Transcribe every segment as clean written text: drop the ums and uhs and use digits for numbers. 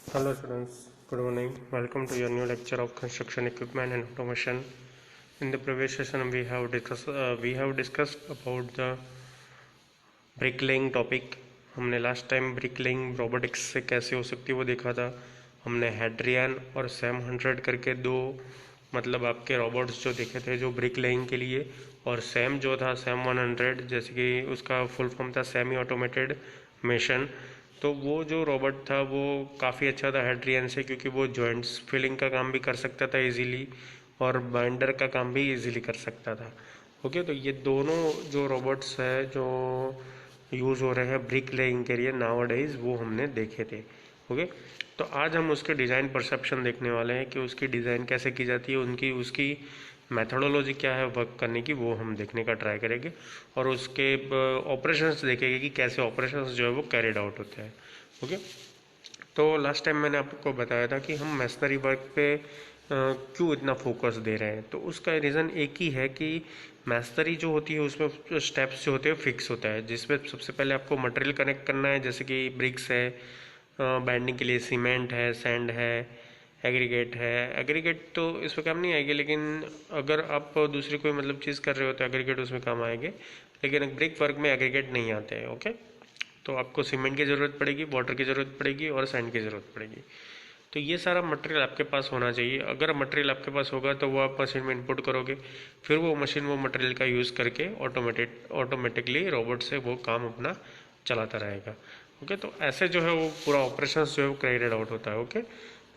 Hello students, good morning. Welcome to your new lecture of construction equipment and automation. In the previous session, we have discussed about the bricklaying topic. हमने last time bricklaying robotics से कैसे हो सकती है वो देखा था. हमने हेड्रियन और सैम 100 करके दो मतलब आपके रोबोट्स जो देखे थे जो bricklaying के लिए, और सैम जो था सैम 100 जैसे कि उसका फुल फॉर्म था सेमी ऑटोमेटेड मेशन. तो वो जो रोबोट था वो काफ़ी अच्छा था हेड्रियन से, क्योंकि वो जॉइंट्स फिलिंग का काम भी कर सकता था इजीली और बाइंडर का काम भी इजीली कर सकता था. ओके, तो ये दोनों जो रोबोट्स है जो यूज़ हो रहे हैं ब्रिक लेइंग के लिए नाउअडेज वो हमने देखे थे. ओके, तो आज हम उसके डिज़ाइन परसेप्शन देखने वाले हैं कि उसकी डिज़ाइन कैसे की जाती है, उनकी उसकी मैथडोलॉजी क्या है वर्क करने की, वो हम देखने का ट्राई करेंगे. और उसके ऑपरेशंस देखेंगे कि कैसे ऑपरेशंस जो है वो कैरिड आउट होते हैं. ओके, तो लास्ट टाइम मैंने आपको बताया था कि हम मैसनरी वर्क पे क्यों इतना फोकस दे रहे हैं. तो उसका रीज़न एक ही है कि मैसनरी जो होती है उसमें स्टेप्स जो होते हैं फिक्स होता है, जिसमें सबसे पहले आपको मटेरियल कनेक्ट करना है, जैसे कि ब्रिक्स है, बाइंडिंग के लिए सीमेंट है, सैंड है, एग्रीगेट है. एग्रीगेट तो इसमें काम नहीं आएगी, लेकिन अगर आप दूसरी कोई मतलब चीज़ कर रहे हो तो एग्रीगेट उसमें काम आएंगे, लेकिन ब्रिक वर्क में एग्रीगेट नहीं आते हैं. ओके, तो आपको सीमेंट की ज़रूरत पड़ेगी, वाटर की ज़रूरत पड़ेगी और सैंड की ज़रूरत पड़ेगी. तो ये सारा मटेरियल आपके पास होना चाहिए. अगर मटेरियल आपके पास होगा तो वो आप मशीन में इनपुट करोगे, फिर वो मशीन वो मटेरियल का यूज़ करके ऑटोमेटिकली रोबोट से वो काम अपना चलाता रहेगा. ओके, तो ऐसे जो है वो पूरा ऑपरेशन जो है वो कैरिड आउट होता है. ओके,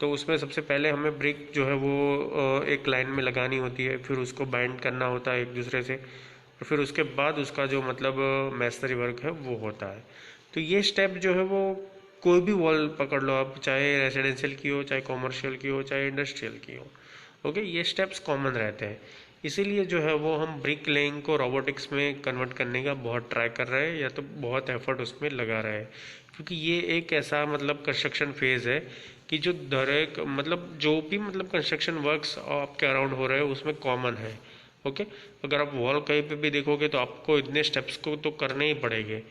तो उसमें सबसे पहले हमें ब्रिक जो है वो एक लाइन में लगानी होती है, फिर उसको बाइंड करना होता है एक दूसरे से, और फिर उसके बाद उसका जो मतलब मैसनरी वर्क है वो होता है. तो ये स्टेप जो है वो कोई भी वॉल पकड़ लो आप, चाहे रेजिडेंशियल की हो, चाहे कॉमर्शियल की हो, चाहे इंडस्ट्रियल की हो. ओके, ये स्टेप्स कॉमन रहते हैं. इसीलिए जो है वो हम ब्रिक लेइंग को रोबोटिक्स में कन्वर्ट करने का बहुत ट्राई कर रहे हैं, या तो बहुत एफर्ट उसमें लगा रहे हैं, क्योंकि ये एक ऐसा मतलब कंस्ट्रक्शन फेज है कि जो दर एक मतलब जो भी मतलब कंस्ट्रक्शन वर्क्स आपके अराउंड हो रहे हैं उसमें कॉमन है. ओके, अगर आप वॉल कहीं पे भी देखोगे तो आपको इतने स्टेप्स को तो करने ही पड़ेंगे.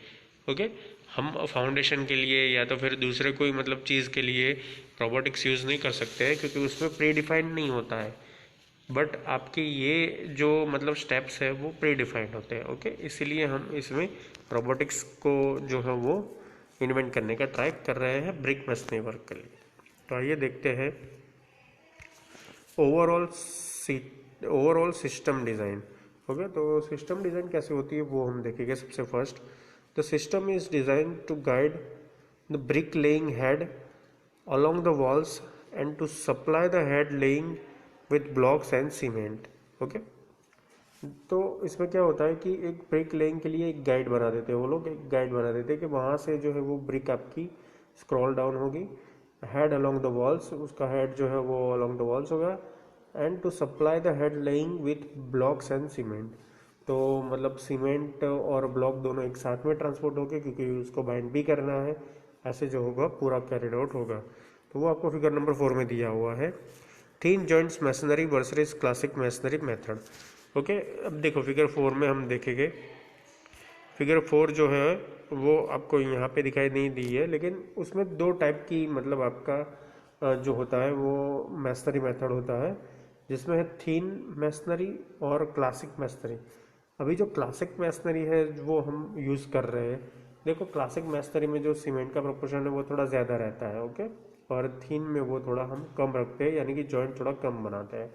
ओके, हम फाउंडेशन के लिए या तो फिर दूसरे कोई मतलब चीज़ के लिए रोबोटिक्स यूज़ नहीं कर सकते हैं, क्योंकि उसमें प्री डिफाइंड नहीं होता है. बट आपके ये जो मतलब स्टेप्स है वो प्री डिफाइंड होते हैं. ओके, इसीलिए हम इसमें रोबोटिक्स को जो है वो इन्वेंट करने का ट्राई कर रहे हैं ब्रिक मशीनरी वर्क के लिए. तो आइए देखते हैं overall overall system design. Okay, तो सिस्टम डिज़ाइन कैसे होती है वो हम देखेंगे. सबसे first, the system is design to guide the brick laying head along the walls and to supply the head laying with blocks and cement. Okay, तो इसमें क्या होता है कि एक ब्रिक लेइंग के लिए एक गाइड बना देते हैं वो लोग, एक गाइड बना देते हैं कि वहाँ से जो है वो ब्रिक आपकी स्क्रॉल डाउन होगी, हेड अलोंग द वॉल्स, उसका हेड जो है वो अलोंग द वॉल्स होगा, and to supply the head laying with blocks and cement. तो मतलब सीमेंट और ब्लॉक दोनों एक साथ में ट्रांसपोर्ट होके, क्योंकि उसको बाइंड भी करना है, ऐसे जो होगा पूरा कैरिड आउट होगा. तो वो आपको फिगर नंबर 4 में दिया हुआ है. Thin joints masonry versus classic masonry method. Okay, अब देखो फिगर 4 में हम देखेंगे. फिगर 4 जो है वो आपको यहाँ पे दिखाई नहीं दी है, लेकिन उसमें दो टाइप की मतलब आपका जो होता है वो मैसनरी मेथड होता है, जिसमें है थीन मैसनरी और क्लासिक मैसनरी. अभी जो क्लासिक मैसनरी है वो हम यूज़ कर रहे हैं. देखो, क्लासिक मैसनरी में जो सीमेंट का प्रोपोर्शन है वो थोड़ा ज़्यादा रहता है. ओके, और थीन में वो थोड़ा हम कम रखते हैं, यानी कि जॉइंट थोड़ा कम बनाते हैं.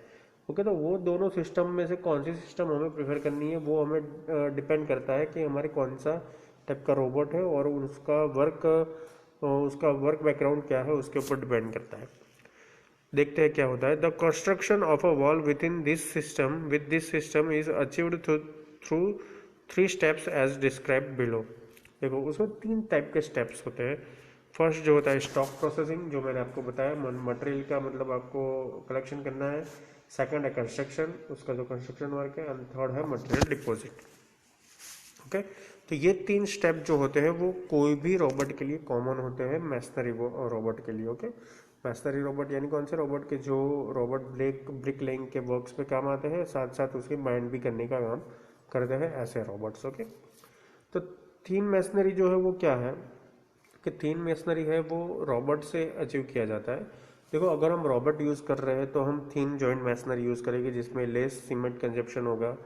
ओके, तो वो दोनों सिस्टम में से कौन सी सिस्टम हमें प्रेफर करनी है वो हमें डिपेंड करता है कि हमारे कौन सा टाइप का रोबोट है और उसका वर्क बैकग्राउंड क्या है, उसके ऊपर डिपेंड करता है. देखते हैं क्या होता है. The construction of a wall with this system is achieved through 3 steps as describe below. देखो, उसमें 3 टाइप के स्टेप्स होते हैं. फर्स्ट जो होता है स्टॉक प्रोसेसिंग, जो मैंने आपको बताया, मटेरियल का मतलब आपको कलेक्शन करना है. सेकंड है कंस्ट्रक्शन, उसका जो कंस्ट्रक्शन वर्क है, एंड थर्ड है मटेरियल डिपॉजिट. ओके, तो ये 3 स्टेप जो होते हैं वो कोई भी रोबोट के लिए कॉमन होते हैं मैसनरी रोबोट के लिए. ओके, मैसनरी रोबोट यानी कौन से रोबोट के जो रोबोट ब्रिक लेइंग के वर्क्स पे काम आते हैं, साथ साथ उसकी बाइंड भी करने का काम करते हैं, ऐसे रोबोट्स. ओके, तो 3 मैसनरी जो है वो क्या है. कि थिन मेसनरी है वो रॉबर्ट से अचीव किया जाता है। देखो, अगर हम रॉबर्ट यूज़ कर रहे हैं तो हम थिन जॉइंट मेसनरी यूज़ करेंगे जिसमें लेस सीमेंट कंजप्शन होगा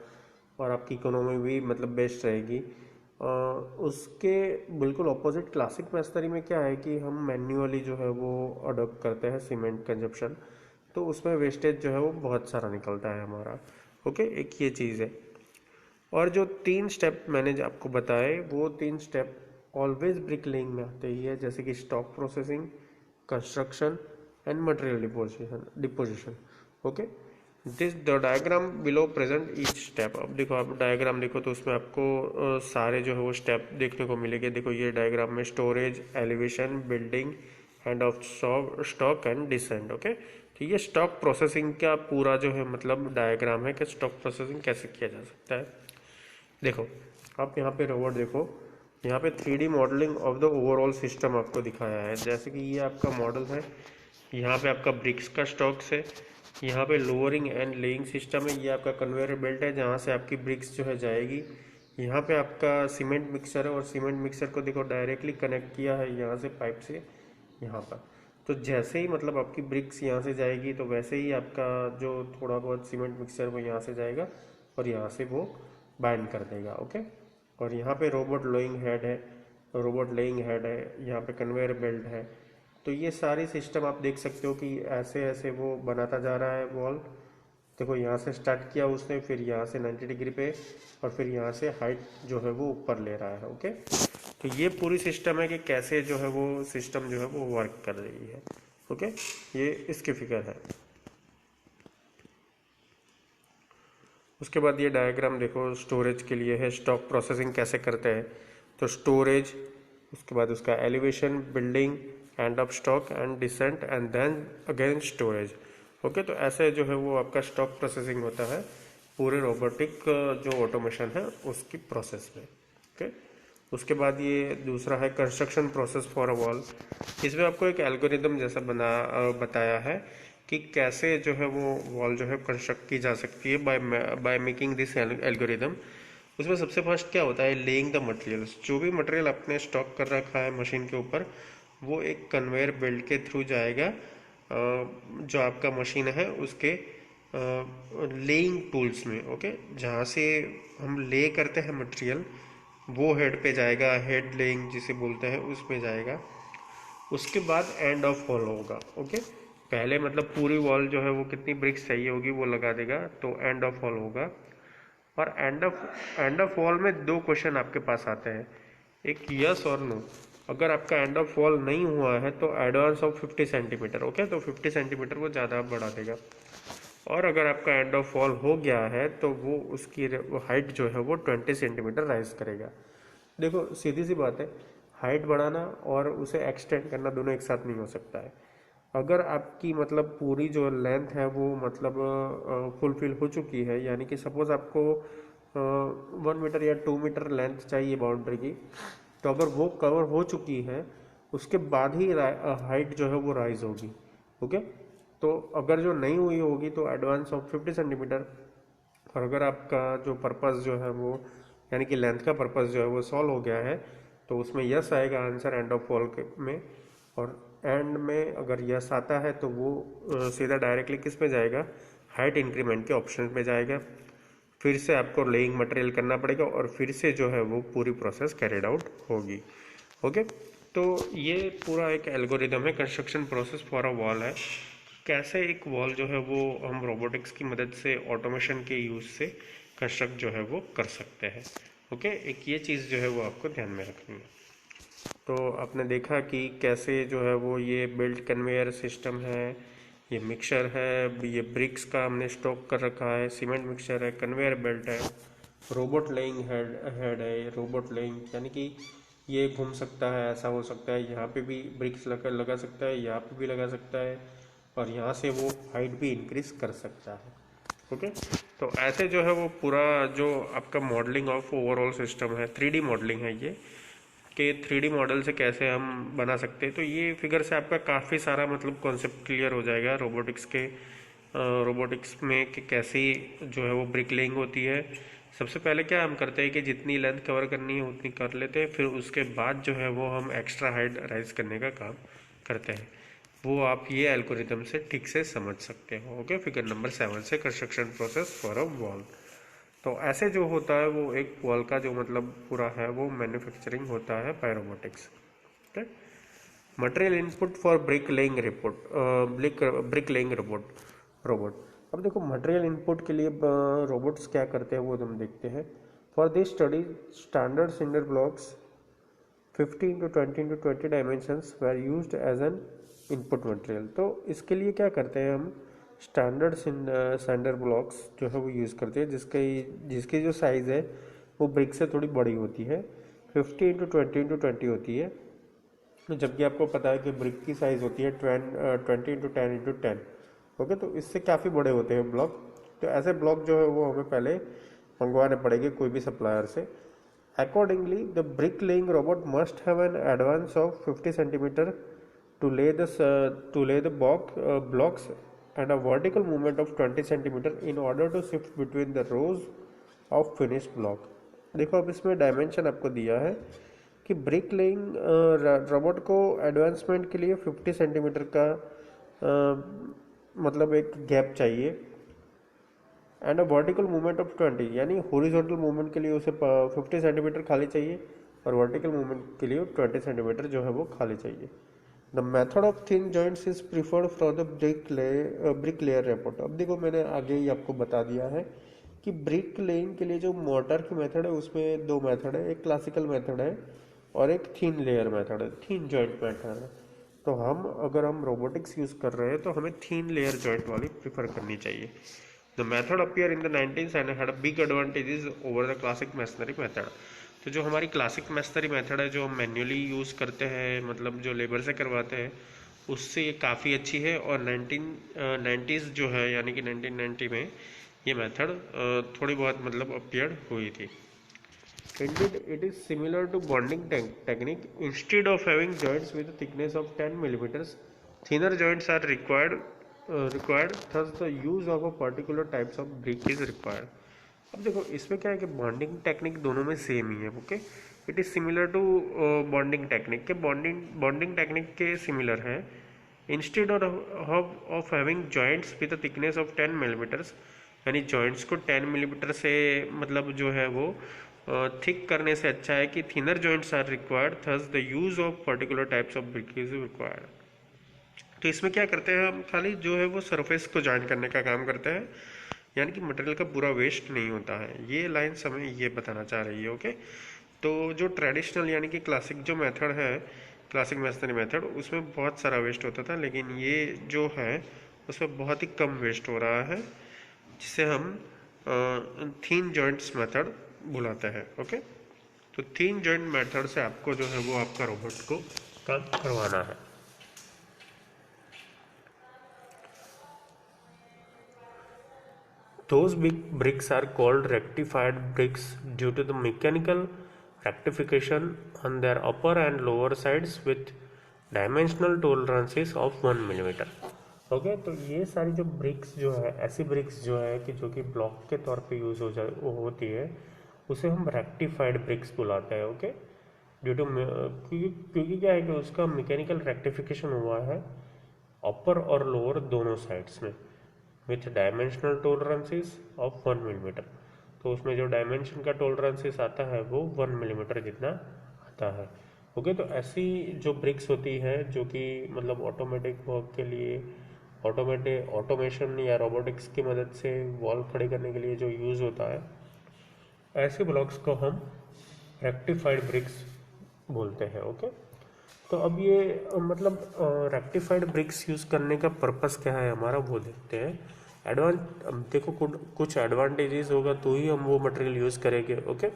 और आपकी इकोनॉमी भी मतलब बेस्ट रहेगी। उसके बिल्कुल ऑपोजिट क्लासिक मेसनरी में क्या है कि हम मैन्युअली जो है वो अडॉप्ट करते हैं सीमेंट कंजप्शन, तो उसमें वेस्टेज जो है वो बहुत सारा निकलता है हमारा। ओके, एक ये चीज़ है। और जो 3 स्टेप मैंने जो आपको बताए वो 3 स्टेप ऑलवेज ब्रिक लेइंग में आते ही है, जैसे कि stock processing, construction and material deposition. Okay, this the diagram below present each step. अब देखो, आप डायग्राम देखो तो उसमें आपको सारे जो है वो स्टेप देखने को मिलेंगे। देखो, ये डायग्राम में storage, elevation, building, hand off stock and descent. Okay, तो ये स्टॉक प्रोसेसिंग का पूरा जो है मतलब डायग्राम है कि स्टॉक प्रोसेसिंग कैसे किया जा सकता है। देखो, आप यहाँ पे रोबोट देखो, यहाँ पे 3D modelling of the overall system आपको दिखाया है। जैसे कि ये आपका मॉडल है, यहाँ पे आपका ब्रिक्स का स्टॉक्स है, यहाँ पे लोअरिंग एंड लेइंग सिस्टम है, ये आपका कन्वेयर बेल्ट है जहाँ से आपकी ब्रिक्स जो है जाएगी। यहाँ पे आपका सीमेंट मिक्सर है और सीमेंट मिक्सर को देखो डायरेक्टली कनेक्ट किया है यहाँ से पाइप से यहाँ पर। तो जैसे ही मतलब आपकी ब्रिक्स यहाँ से जाएगी तो वैसे ही आपका जो थोड़ा बहुत सीमेंट मिक्सर वो यहाँ से जाएगा और यहाँ से वो बाइंड कर देगा। ओके, और यहाँ पे रोबोट लेइंग हेड है, यहाँ पे कन्वेयर बेल्ट है। तो ये सारी सिस्टम आप देख सकते हो कि ऐसे ऐसे वो बनाता जा रहा है वॉल। देखो, यहाँ से स्टार्ट किया उसने, फिर यहाँ से 90 डिग्री पे और फिर यहाँ से हाइट जो है वो ऊपर ले रहा है। ओके, तो ये पूरी सिस्टम है कि कैसे जो है वो सिस्टम जो है वो वर्क कर रही है। ओके, ये इसकी फिगर है। उसके बाद ये डायग्राम देखो, स्टोरेज के लिए है, स्टॉक प्रोसेसिंग कैसे करते हैं। तो स्टोरेज, उसके बाद उसका elevation, building, end of stock and descent and then again storage. Okay, तो ऐसे जो है वो आपका स्टॉक प्रोसेसिंग होता है पूरे रोबोटिक जो ऑटोमेशन है उसकी प्रोसेस में। ओके, उसके बाद ये दूसरा है construction process for a wall. इसमें आपको एक एल्गोरिदम जैसा बताया है कि कैसे जो है वो वॉल जो है कंस्ट्रक्ट की जा सकती है बाय मेकिंग दिस एल्गोरिदम। उसमें सबसे फर्स्ट क्या होता है, लेइंग द मटेरियल्स। जो भी मटेरियल आपने स्टॉक कर रखा है मशीन के ऊपर वो एक कन्वेयर बेल्ट के थ्रू जाएगा जो आपका मशीन है उसके लेइंग टूल्स में। ओके, जहाँ से हम ले करते हैं मटेरियल वो हेड पे जाएगा, हेड लेइंग जिसे बोलते हैं उसमें जाएगा। उसके बाद एंड ऑफ वॉल होगा। ओके, पहले मतलब पूरी वॉल जो है वो कितनी ब्रिक्स चाहिए होगी वो लगा देगा, तो एंड ऑफ वॉल होगा। और एंड ऑफ वॉल में 2 क्वेश्चन आपके पास आते हैं, एक यस और नो। अगर आपका एंड ऑफ वॉल नहीं हुआ है तो एडवांस ऑफ 50 सेंटीमीटर। ओके, तो 50 सेंटीमीटर वो ज़्यादा बढ़ा देगा। और अगर आपका एंड ऑफ वॉल हो गया है तो वो उसकी हाइट जो है वो 20 सेंटीमीटर राइज करेगा। देखो, सीधी सी बात है, हाइट बढ़ाना और उसे एक्सटेंड करना दोनों एक साथ नहीं हो सकता है। अगर आपकी मतलब पूरी जो लेंथ है वो मतलब फुलफिल हो चुकी है, यानी कि सपोज आपको 1 मीटर या 2 मीटर लेंथ चाहिए बाउंड्री की, तो अगर वो कवर हो चुकी है उसके बाद ही हाइट जो है वो राइज होगी। ओके, तो अगर जो नहीं हुई होगी तो एडवांस ऑफ 50 सेंटीमीटर। और अगर आपका जो पर्पस जो है वो यानी कि लेंथ का पर्पस जो है वो सॉल्व हो गया है तो उसमें यस आएगा आंसर एंड ऑफ वॉल में। और एंड में अगर यस आता है तो वो सीधा डायरेक्टली किस में जाएगा, हाइट इंक्रीमेंट के ऑप्शन पे जाएगा। फिर से आपको लेइंग मटेरियल करना पड़ेगा और फिर से जो है वो पूरी प्रोसेस कैरिड आउट होगी। ओके, तो ये पूरा एक एल्गोरिदम है, construction process for a wall है। कैसे एक वॉल जो है वो हम रोबोटिक्स की मदद से ऑटोमेशन के यूज़ से कंस्ट्रक्ट जो है वो कर सकते हैं। ओके, एक ये चीज़ जो है वो आपको ध्यान में रखनी है। तो आपने देखा कि कैसे जो है वो ये बेल्ट कन्वेयर सिस्टम है, ये मिक्सर है, ये ब्रिक्स का हमने स्टॉक कर रखा है, सीमेंट मिक्सर है, कन्वेयर बेल्ट है, रोबोट लेइंग हेड है। रोबोट लेइंग यानी कि ये घूम सकता है, ऐसा हो सकता है, यहाँ पे भी ब्रिक्स लगा सकता है, यहाँ पे भी लगा सकता है और यहाँ से वो हाइट भी इंक्रीज कर सकता है। ओके, तो ऐसे जो है वो पूरा जो आपका मॉडलिंग ऑफ ओवरऑल सिस्टम है, 3D मॉडलिंग है ये, कि 3D मॉडल से कैसे हम बना सकते हैं। तो ये फिगर से आपका काफ़ी सारा मतलब कॉन्सेप्ट क्लियर हो जाएगा रोबोटिक्स में कि कैसी जो है वो ब्रिक लेइंग होती है, सबसे पहले क्या हम करते हैं कि जितनी लेंथ कवर करनी है उतनी कर लेते हैं, फिर उसके बाद जो है वो हम एक्स्ट्रा हाइट राइज करने का काम करते हैं। वो आप ये एल्गोरिथम से ठीक से समझ सकते हो। ओके, फिगर नंबर 7 से construction process for a wall. तो ऐसे जो होता है वो एक वॉल का जो मतलब पूरा है वो मैन्युफैक्चरिंग होता है by robotics. Okay, material input for brick laying brick laying robot. अब देखो मटेरियल इनपुट के लिए रोबोट्स क्या करते हैं वो हम देखते हैं। For this study standard cinder blocks 50 into 20 into 20 dimensions were used as an input material. तो इसके लिए क्या करते हैं हम, स्टैंडर्ड सैंडर ब्लॉक्स जो है वो यूज़ करते हैं जिसकी जो साइज़ है वो ब्रिक से थोड़ी बड़ी होती है, 50 into 20 into 20 होती है, जबकि आपको पता है कि ब्रिक की साइज़ होती है 20 into 10 into 10। ओके, तो इससे काफ़ी बड़े होते हैं ब्लॉक। तो ऐसे ब्लॉक जो है वो हमें पहले मंगवाने पड़ेंगे कोई भी सप्लायर से। Accordingly, the bricklaying robot must have an advance of 50 centimeter to lay the blocks and a vertical movement of 20 centimeter in order to shift between the rows of finished block। देखो अब इसमें dimension आपको दिया है कि brick laying robot को advancement के लिए 50 सेंटीमीटर का मतलब एक गैप चाहिए, and a vertical movement of 20, यानी हॉरिजॉन्टल मूवमेंट के लिए उसे 50 सेंटीमीटर खाली चाहिए और वर्टिकल मूवमेंट के लिए 20 सेंटीमीटर जो है वो खाली चाहिए। The method of thin joints is preferred for the brick layer robot. अब देखो मैंने आगे ही आपको बता दिया है कि ब्रिक लेइंग के लिए जो मोटर की मेथड है उसमें दो मेथड है, एक क्लासिकल मेथड है और एक थिन लेयर मेथड है, थिन जॉइंट मेथड है। तो अगर हम रोबोटिक्स यूज़ कर रहे हैं तो हमें थिन लेयर जॉइंट वाली प्रीफर करनी चाहिए। The method appeared in the 19th and had a big advantages over the classic masonry method। तो जो हमारी क्लासिक मैसनरी मेथड है जो हम मैन्युअली यूज़ करते हैं, मतलब जो लेबर से करवाते हैं, उससे ये काफ़ी अच्छी है। और 1990s जो है यानी कि 1990 में ये मेथड थोड़ी बहुत मतलब अपीयर हुई थी। Indeed, it is similar to bonding technique. Instead of having joints with a thickness of 10 millimeters, thinner joints are required. Thus, the use of a particular types of brick is required। अब देखो इसमें क्या है कि bonding technique दोनों में same ही है। Okay, it is similar to bonding technique के बॉन्डिंग टेक्निक के सिमिलर है। Instead of having joints with a thickness of 10 millimetres, यानी जॉइंट्स को 10 मिलीमीटर से मतलब जो है वो थिक करने से अच्छा है कि thinner joints are required. Thus the use of particular types of brick is required. तो इसमें क्या करते हैं हम, खाली जो है वो सरफेस को जॉइन करने का काम करते हैं, यानी कि मटेरियल का पूरा वेस्ट नहीं होता है। ये लाइन्स हमें ये बताना चाह रही है। ओके, तो जो ट्रेडिशनल यानी कि क्लासिक जो मेथड है, क्लासिक मैसनरी मेथड, उसमें बहुत सारा वेस्ट होता था, लेकिन ये जो है उसमें बहुत ही कम वेस्ट हो रहा है, जिसे हम थीन जॉइंट्स मेथड बुलाते हैं। ओके, तो थीन जॉइंट मेथड से आपको जो है वो आपका रोबोट को काम करवाना है। Those big bricks are called rectified bricks due to the mechanical rectification on their upper and lower sides with dimensional tolerances of 1 millimeter। Okay, तो ये सारी जो ब्रिक्स जो है, ऐसी ब्रिक्स जो है कि जो कि ब्लॉक के तौर पे यूज़ होती है, उसे हम रेक्टिफाइड ब्रिक्स बुलाते हैं। ओके, ड्यू टू क्योंकि क्या है कि उसका मैकेनिकल रेक्टिफिकेशन हुआ है अपर और लोअर दोनों साइड्स में, with dimensional tolerances of 1 millimetre. तो उसमें जो डायमेंशन का टोलरेंसेस आता है वो 1 मिलीमीटर जितना आता है। ओके, तो ऐसी जो ब्रिक्स होती है जो कि मतलब ऑटोमेटिक वर्क के लिए ऑटोमेशन या रोबोटिक्स की मदद से वॉल खड़े करने के लिए जो यूज़ होता है, ऐसे ब्लॉक्स को हम रेक्टिफाइड ब्रिक्स बोलते हैं। ओके, तो अब ये मतलब रेक्टिफाइड ब्रिक्स यूज़ करने का पर्पस क्या है हमारा वो देखते हैं। देखो कुछ एडवांटेजेस होगा तो ही हम वो मटेरियल यूज़ करेंगे। Okay,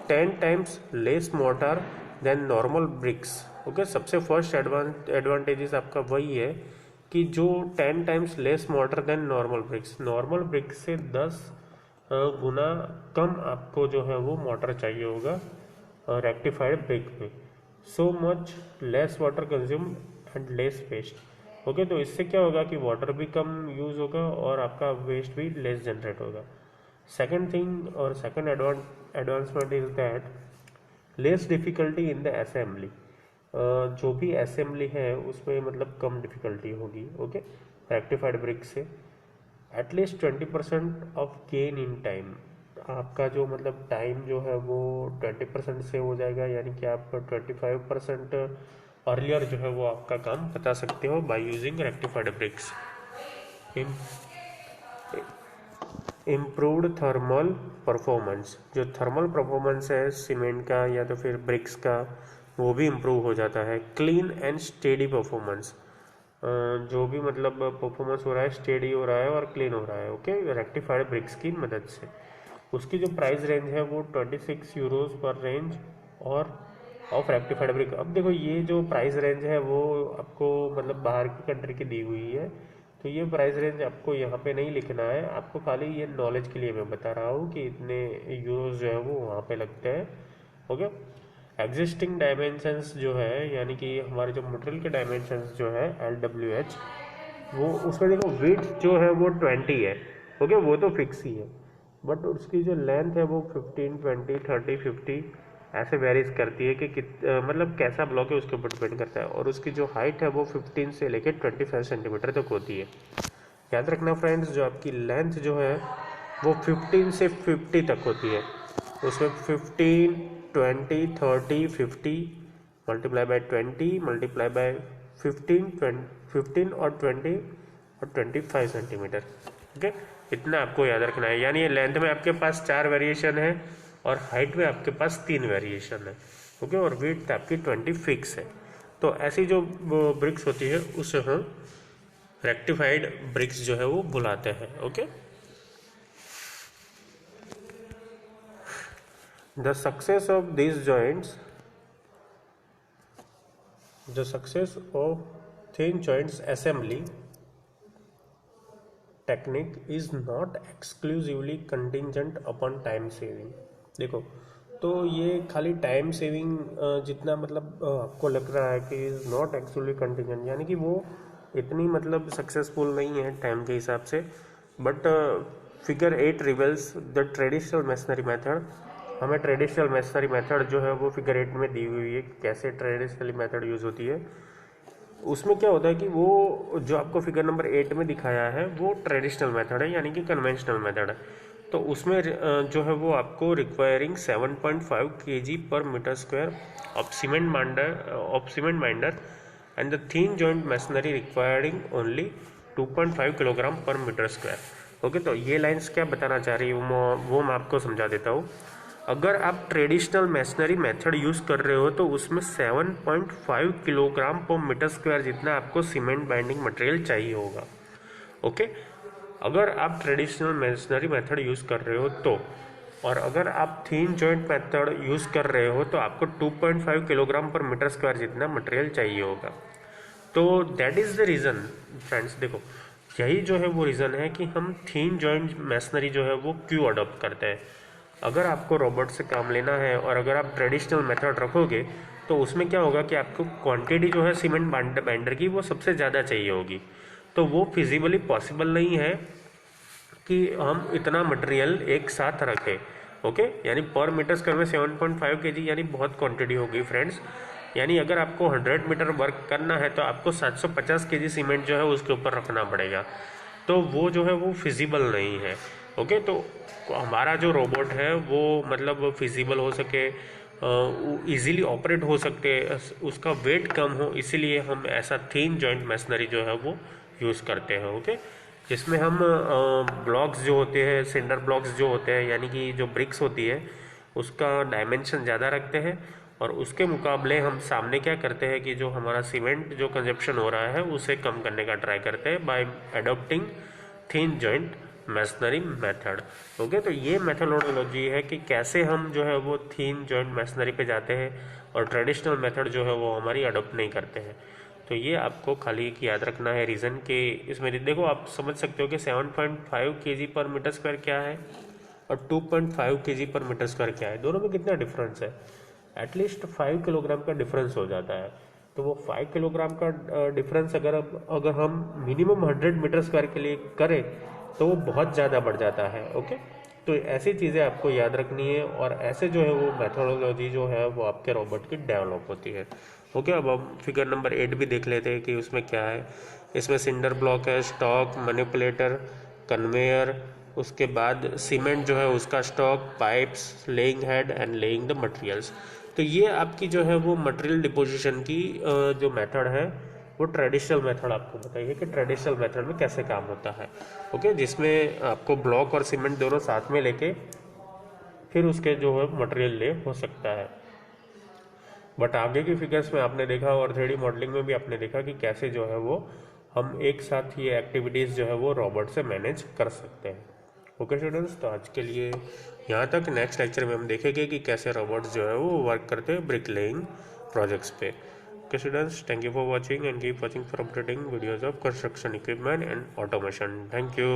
10 times less mortar than normal bricks. Okay, सबसे फर्स्ट एडवांटेजेस आपका वही है कि जो 10 times less mortar than normal bricks से 10 गुना कम आपको जो है वो मोटर चाहिए होगा रेक्टिफाइड ब्रिक में। So much less water consume and less waste. Okay, तो इससे क्या होगा कि वाटर भी कम यूज़ होगा और आपका वेस्ट भी लेस जनरेट होगा। सेकेंड थिंग और second advancement is that less difficulty in the assembly. जो भी असेंबली है उसमें मतलब कम डिफिकल्टी होगी, ओके, रेक्टिफाइड ब्रिक से। At least 20% of gain in time, आपका जो मतलब टाइम जो है वो 20% से हो जाएगा, यानी कि आप 25% अर्लियर जो है वो आपका काम बता सकते हो by using rectified bricks. Improved thermal performance, जो थर्मल परफॉर्मेंस है सीमेंट का या तो फिर ब्रिक्स का, वो भी इम्प्रूव हो जाता है। क्लीन एंड स्टेडी परफॉर्मेंस, जो भी मतलब परफॉर्मेंस हो रहा है स्टेडी हो रहा है और क्लीन हो रहा है, ओके, रेक्टिफाइड ब्रिक्स की मदद से। उसकी जो प्राइस रेंज है वो 26 यूरोज पर रेंज और ऑफ रेक्टिफाइड ब्रिक। अब देखो ये जो प्राइस रेंज है वो आपको मतलब बाहर की कंट्री की दी हुई है, तो ये प्राइस रेंज आपको यहाँ पे नहीं लिखना है, आपको खाली ये नॉलेज के लिए मैं बता रहा हूँ कि इतने यूरोज जो है वो वहाँ पे लगते हैं, ओके। एग्जिस्टिंग डायमेंशंस जो है यानी कि हमारे जो मटेरियल के डायमेंशंस जो है LWH, वो उसमें देखो विड्थ जो है वो 20 है, ओके, वो तो फिक्स ही है, बट उसकी जो लेंथ है वो 15, 20, 30, 50 ऐसे वेरीज करती है कि मतलब कैसा ब्लॉक है उसके ऊपर डिपेंड करता है। और उसकी जो हाइट है वो 15 से लेकर 25 सेंटीमीटर तक होती है। याद रखना फ्रेंड्स, जो आपकी लेंथ जो है वो 15 से 50 तक होती है, उसमें 15, 20, 30, 50 मल्टीप्लाई बाय 20 मल्टीप्लाई बाय 15 और 20 और 25 सेंटीमीटर, ओके, इतना आपको याद रखना है। यानी लेंथ में आपके पास 4 वेरिएशन है और हाइट में आपके पास 3 वेरिएशन है, ओके, और विड्थ आपकी 20 फिक्स है। तो ऐसी जो ब्रिक्स होती है उसे हम रेक्टिफाइड ब्रिक्स जो है वो बुलाते हैं, okay. The success of this joints, the success of thin joints assembly technique is not exclusively contingent upon time saving. देखो, तो ये खाली टाइम सेविंग जितना मतलब आपको लग रहा है कि इज नॉट एक्चुअली कंटिंजेंट, यानी कि वो इतनी मतलब सक्सेसफुल नहीं है टाइम के हिसाब से, but figure 8 reveals the traditional masonry method. हमें ट्रेडिशनल मेसनरी मेथड जो है वो फिगर 8 में दी हुई है, कैसे ट्रेडिशनली मेथड यूज़ होती है। उसमें क्या होता है कि वो जो आपको फिगर नंबर 8 में दिखाया है वो ट्रेडिशनल मेथड है, यानी कि कन्वेंशनल मेथड है। तो उसमें जो है वो आपको रिक्वायरिंग 7.5 kg पर metre square of cement binder and the thin joint machinery requiring only 2.5 kilogram पर मीटर स्क्वायर, ओके। तो ये लाइंस क्या बताना चाह रही है वो मैं आपको समझा देता हूँ। अगर आप ट्रेडिशनल मशीनरी मेथड यूज़ कर रहे हो तो उसमें 7.5 किलोग्राम पर मीटर स्क्वायर जितना आपको सीमेंट बाइंडिंग मटेरियल चाहिए होगा, ओके। अगर आप ट्रेडिशनल मशीनरी मेथड यूज़ कर रहे हो तो, और अगर आप थीन जॉइंट मेथड यूज़ कर रहे हो तो आपको 2.5 किलोग्राम पर मीटर स्क्वायर जितना मटेरियल चाहिए होगा। तो that is the reason friends, देखो यही जो है वो रीज़न है कि हम थीन जॉइंट मशीनरी जो है वो क्यों अडॉप्ट करते हैं। अगर आपको रोबोट से काम लेना है और अगर आप ट्रेडिशनल मेथड रखोगे तो उसमें क्या होगा कि आपको क्वांटिटी जो है सीमेंट बाइंडर की वो सबसे ज़्यादा चाहिए होगी, तो वो फिजिबली पॉसिबल नहीं है कि हम इतना मटेरियल एक साथ रखें, ओके। यानी पर मीटर स्क्वायर में 7.5 kg यानी बहुत क्वांटिटी होगी फ्रेंड्स। यानी अगर आपको 100 मीटर वर्क करना है तो आपको 750 kg सीमेंट जो है उसके ऊपर रखना पड़ेगा, तो वो जो है वो फिजिबल नहीं है, ओके। तो हमारा जो रोबोट है वो मतलब फिजिबल हो सके, इजीली ऑपरेट हो सके, उसका वेट कम हो, इसीलिए हम ऐसा थीन जॉइंट मशीनरी जो है वो यूज़ करते हैं, ओके। जिसमें हम ब्लॉक्स जो होते हैं, सिंडर ब्लॉक्स जो होते हैं, यानी कि जो ब्रिक्स होती है उसका डायमेंशन ज़्यादा रखते हैं, और उसके मुकाबले हम सामने क्या करते हैं कि जो हमारा सीमेंट जो कंजप्शन हो रहा है उसे कम करने का ट्राई करते हैं बाय अडॉप्टिंग थीन जॉइंट मशीनरी मेथड, ओके। तो ये मेथोडोलॉजी है कि कैसे हम जो है वो थीन जॉइंट मशीनरी पे जाते हैं और ट्रेडिशनल मेथड जो है वो हमारी अडॉप्ट नहीं करते हैं। तो ये आपको खाली याद रखना है रीज़न के इसमें। देखो आप समझ सकते हो कि 7.5 kg पर मीटर स्क्वायर क्या है और 2.5 kg पर मीटर स्क्वायर क्या है, दोनों में कितना डिफरेंस है। एटलीस्ट 5 किलोग्राम का डिफरेंस हो जाता है। तो वो 5 किलोग्राम का डिफरेंस अगर हम मिनिमम 100 मीटर स्क्वायर के लिए करें तो वो बहुत ज़्यादा बढ़ जाता है, ओके। तो ऐसी चीज़ें आपको याद रखनी है और ऐसे जो है वो मेथोडोलॉजी जो है वो आपके रोबोट की डेवलप होती है। ओके, अब हम फिगर नंबर 8 भी देख लेते हैं कि उसमें क्या है। इसमें सिंडर ब्लॉक है, स्टॉक, मैनिपुलेटर, कन्वेयर, उसके बाद सीमेंट जो है उसका stock, pipes, laying head and laying the materials. तो ये आपकी जो है वो मटेरियल डिपोजिशन की जो मेथड है वो ट्रेडिशनल मेथड आपको बताइए कि ट्रेडिशनल मेथड में कैसे काम होता है। ओके, जिसमें आपको ब्लॉक और सीमेंट दोनों साथ में लेके फिर उसके जो है मटेरियल ले हो सकता है। बट आगे की फिगर्स में आपने देखा और 3D मॉडलिंग में भी आपने देखा कि कैसे जो है वो हम एक साथ ये एक्टिविटीज़ जो है वो रोबोट से मैनेज कर सकते हैं। ओके स्टूडेंट्स, तो आज के लिए यहाँ तक। नेक्स्ट लेक्चर में हम देखेंगे कि कैसे रोबोट्स जो है वो वर्क करते हैं ब्रिक लेइंग प्रोजेक्ट्स पे। Okay students, thank you for watching and keep watching for updating videos of construction equipment and automation. Thank you.